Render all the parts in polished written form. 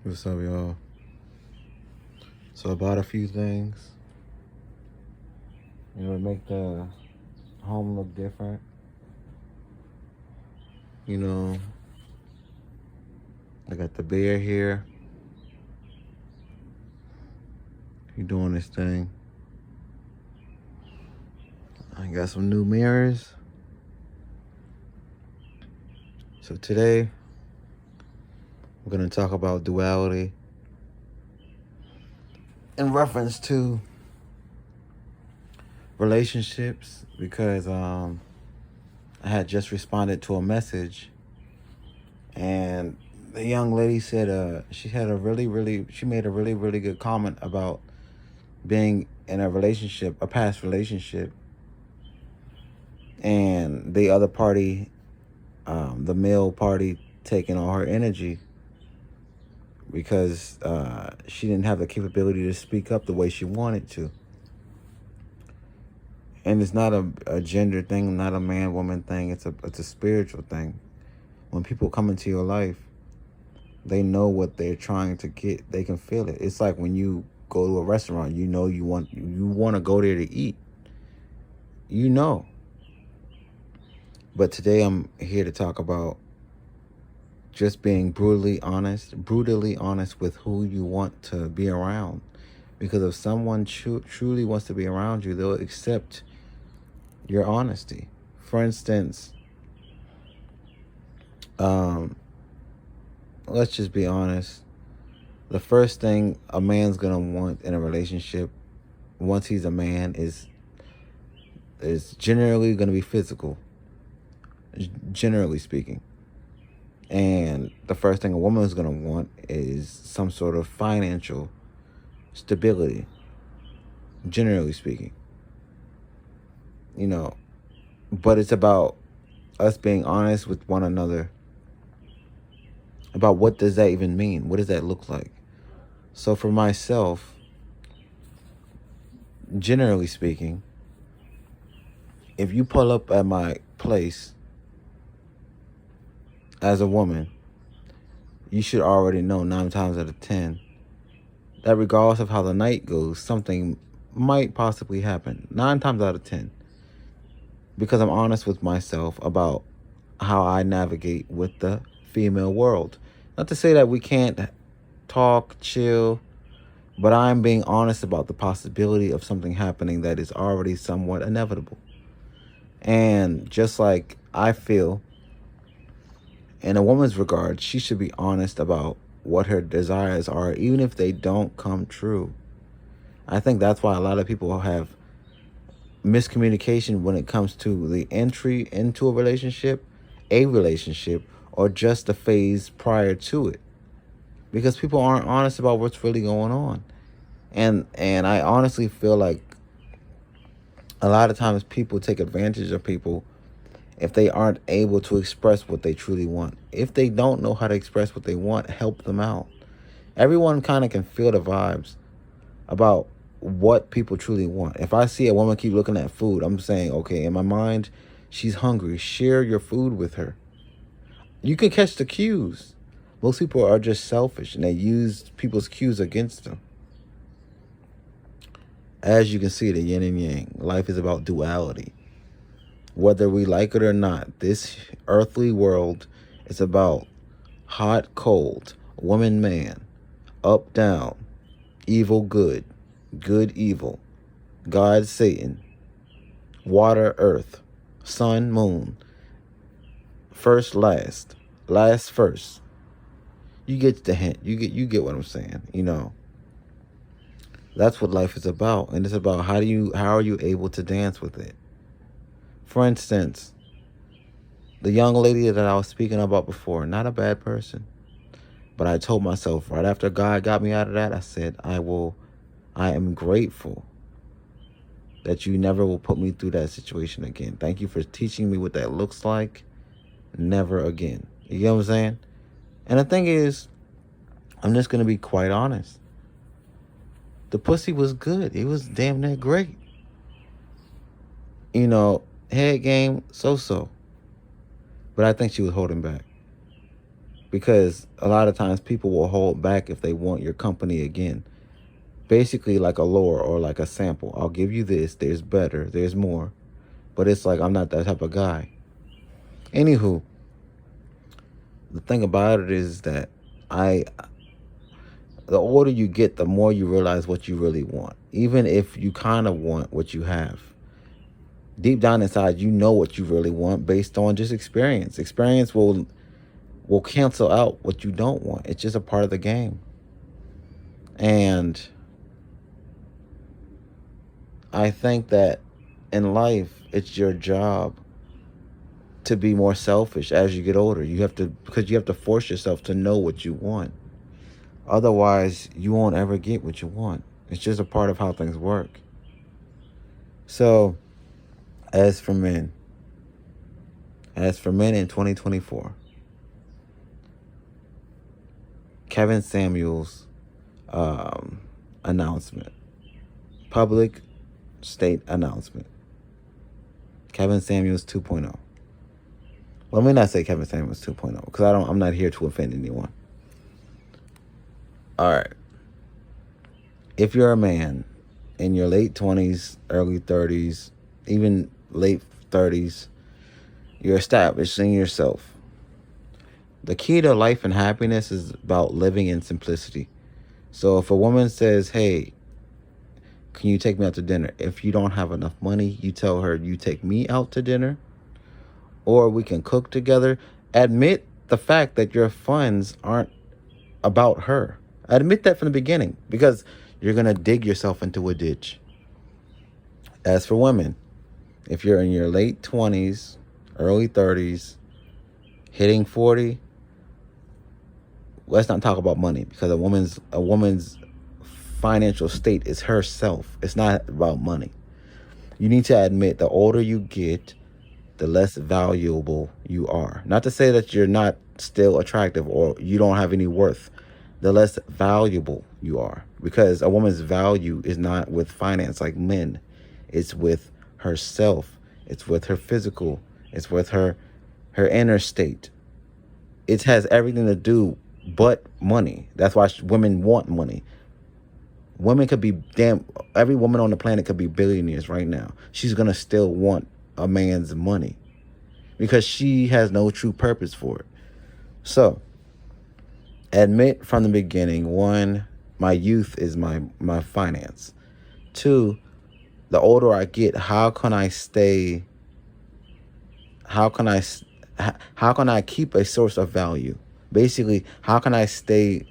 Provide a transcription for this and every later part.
What's up, y'all? So about a few things, to make the home look different. You know, I got the bear here. He doing his thing. I got some new mirrors. So today, we're gonna talk about duality in reference to relationships because I had just responded to a message, and the young lady said she made a really good comment about being in a relationship, a past relationship, and the other party, the male party, taking all her energy because she didn't have the capability to speak up the way she wanted to. And it's not a gender thing, not a man-woman thing. It's a spiritual thing. When people come into your life, they know what they're trying to get. They can feel it. It's like when you go to a restaurant, you want to go there to eat. You know. But today I'm here to talk about just being brutally honest with who you want to be around. Because if someone truly wants to be around you, they'll accept your honesty. For instance, let's just be honest. The first thing a man's gonna want in a relationship, once he's a man, is generally gonna be physical, generally speaking. And the first thing a woman is gonna want is some sort of financial stability, generally speaking. But it's about us being honest with one another about what does that even mean? What does that look like? So for myself, generally speaking, if you pull up at my place as a woman, you should already know 9 times out of 10 that regardless of how the night goes, something might possibly happen. 9 times out of 10. Because I'm honest with myself about how I navigate with the female world. Not to say that we can't talk, chill, but I'm being honest about the possibility of something happening that is already somewhat inevitable. And just like I feel, in a woman's regard, she should be honest about what her desires are, even if they don't come true. I think that's why a lot of people have miscommunication when it comes to the entry into a relationship, or just the phase prior to it. Because people aren't honest about what's really going on. And I honestly feel like a lot of times people take advantage of people if they aren't able to express what they truly want. If they don't know how to express what they want, help them out. Everyone kind of can feel the vibes about what people truly want. If I see a woman keep looking at food, I'm saying, okay, in my mind, she's hungry. Share your food with her. You can catch the cues. Most people are just selfish and they use people's cues against them. As you can see, the yin and yang. Life is about duality. Whether we like it or not, this earthly world is about hot, cold, woman, man, up, down, evil, good, good, evil, God, Satan, water, earth, sun, moon, first, last, last, first. You get the hint. You get what I'm saying. That's what life is about, and it's about how are you able to dance with it. For instance, the young lady that I was speaking about before, not a bad person, but I told myself right after God got me out of that, I said, I am grateful that you never will put me through that situation again. Thank you for teaching me what that looks like. Never again. You get what I'm saying? And the thing is, I'm just going to be quite honest. The pussy was good. It was damn near great. Head game, so-so. But I think she was holding back. because a lot of times people will hold back if they want your company again. Basically like a lure or like a sample. I'll give you this. There's better. There's more. But it's like, I'm not that type of guy. Anywho, the thing about it is that the older you get, the more you realize what you really want. Even if you kind of want what you have. Deep down inside, you know what you really want based on just experience. Experience will cancel out what you don't want. It's just a part of the game. And I think that in life, it's your job to be more selfish as you get older. Because you have to force yourself to know what you want. Otherwise, you won't ever get what you want. It's just a part of how things work. So, as for men in 2024, Kevin Samuels' announcement, public state announcement, Kevin Samuels 2.0. Well, let me not say Kevin Samuels 2.0 because I'm not here to offend anyone. All right. If you're a man in your late 20s, early 30s, even late 30s, you're establishing yourself. The key to life and happiness is about living in simplicity. So if a woman says, hey, can you take me out to dinner? If you don't have enough money, you tell her you take me out to dinner, or we can cook together. Admit the fact that your funds aren't about her. Admit that from the beginning, because you're going to dig yourself into a ditch. As for women, if you're in your late 20s, early 30s, hitting 40, let's not talk about money, because a woman's financial state is herself. It's not about money. You need to admit the older you get, the less valuable you are. Not to say that you're not still attractive or you don't have any worth. The less valuable you are. Because a woman's value is not with finance like men. It's with herself. It's with her physical. It's with her inner state. It has everything to do but money. That's why women want money. Women could be every woman on the planet could be billionaires right now. She's going to still want a man's money because she has no true purpose for it. So, admit from the beginning, 1, my youth is my finance. 2, the older I get, how can I keep a source of value? Basically, how can I stay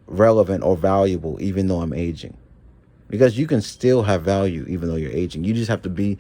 relevant or valuable even though I'm aging? Because you can still have value even though you're aging. You just have to be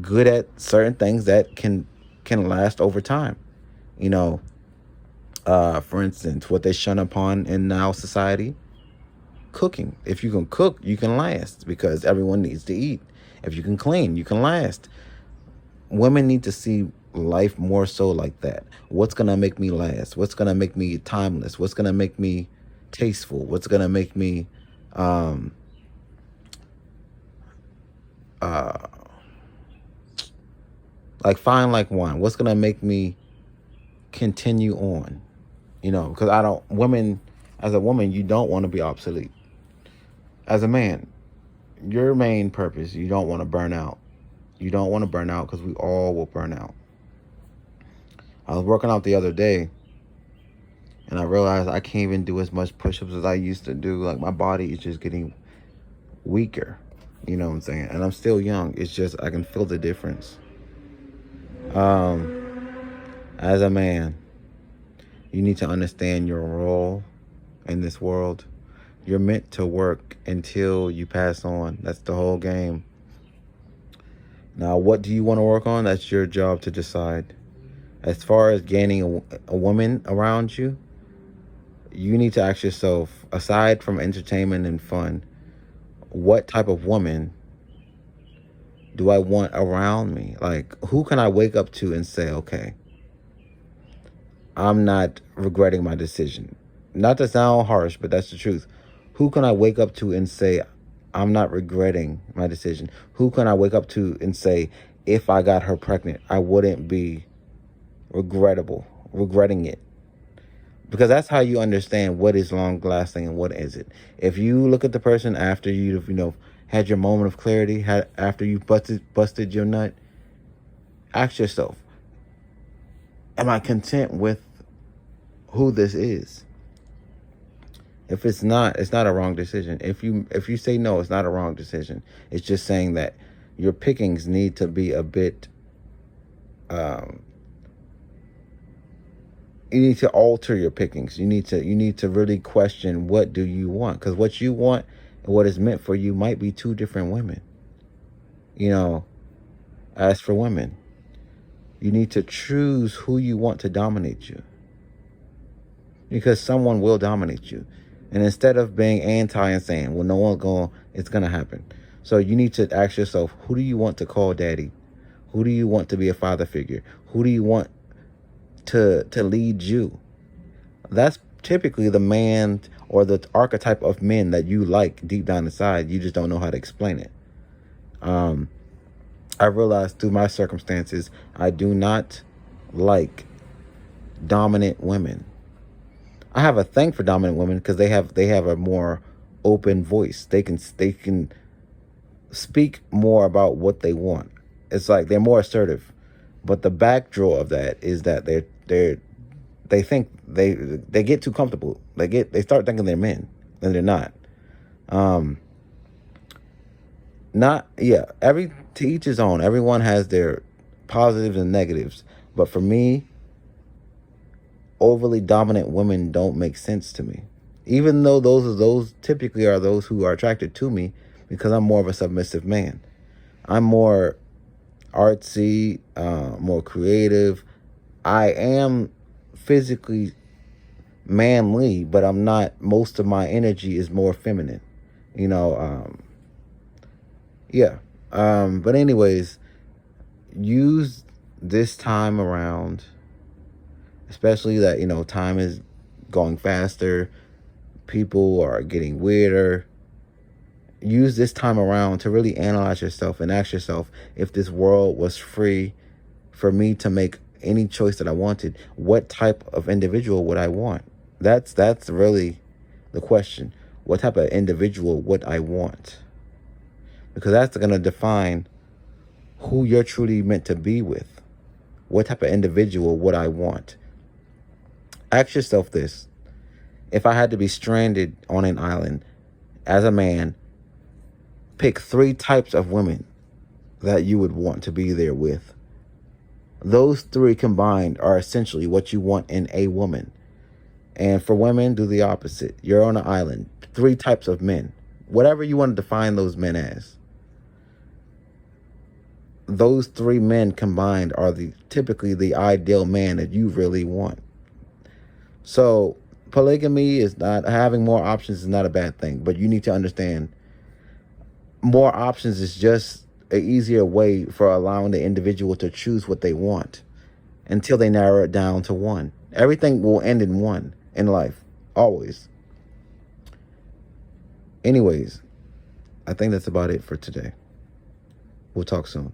good at certain things that can last over time. You know, for instance, what they shun upon in now society, cooking. If you can cook, you can last because everyone needs to eat. If you can clean, you can last. Women need to see life more so like that. What's going to make me last? What's going to make me timeless? What's going to make me tasteful? What's going to make me like fine like wine? What's going to make me continue on? You know, because as a woman, you don't want to be obsolete. As a man, your main purpose, you don't want to burn out. You don't want to burn out because we all will burn out. I was working out the other day and I realized I can't even do as much push-ups as I used to do. Like my body is just getting weaker. You know what I'm saying? And I'm still young. It's just I can feel the difference. As a man, you need to understand your role in this world. You're meant to work until you pass on. That's the whole game. Now, what do you want to work on? That's your job to decide. As far as gaining a woman around you, you need to ask yourself, aside from entertainment and fun, what type of woman do I want around me? Like, who can I wake up to and say, okay, I'm not regretting my decision? Not to sound harsh, but that's the truth. Who can I wake up to and say, I'm not regretting my decision? Who can I wake up to and say, if I got her pregnant, I wouldn't be regretting it? Because that's how you understand what is long lasting and what isn't. If you look at the person after you've, had your moment of clarity, after you busted your nut, ask yourself, am I content with who this is? If it's not, it's not a wrong decision. If you say no, it's not a wrong decision. It's just saying that your pickings need to be a bit you need to alter your pickings. You need to really question, what do you want? Because what you want and what is meant for you might be two different women. As for women, you need to choose who you want to dominate you, because someone will dominate you. And instead of being anti and saying, well, no one's going, it's going to happen. So you need to ask yourself, who do you want to call daddy? Who do you want to be a father figure? Who do you want to lead you? That's typically the man or the archetype of men that you like deep down inside. You just don't know how to explain it. I realized through my circumstances, I do not like dominant women. I have a thing for dominant women because they have a more open voice. They can speak more about what they want. It's like they're more assertive. But the backdraw of that is that they think they get too comfortable. They start thinking they're men, and they're not. Every to each his own. Everyone has their positives and negatives. But for me, overly dominant women don't make sense to me. Even though those typically are those who are attracted to me, because I'm more of a submissive man. I'm more artsy, more creative. I am physically manly, but I'm not. Most of my energy is more feminine. But anyways, use this time around, especially that, time is going faster. People are getting weirder. Use this time around to really analyze yourself and ask yourself, if this world was free for me to make any choice that I wanted, what type of individual would I want? That's really the question. What type of individual would I want? Because that's going to define who you're truly meant to be with. What type of individual would I want? Ask yourself this. If I had to be stranded on an island as a man, pick 3 types of women that you would want to be there with. Those 3 combined are essentially what you want in a woman. And for women, do the opposite. You're on an island. 3 types of men. Whatever you want to define those men as. Those 3 men combined are typically the ideal man that you really want. So polygamy is not, having more options is not a bad thing, but you need to understand more options is just an easier way for allowing the individual to choose what they want until they narrow it down to one. Everything will end in one in life, always. Anyways, I think that's about it for today. We'll talk soon.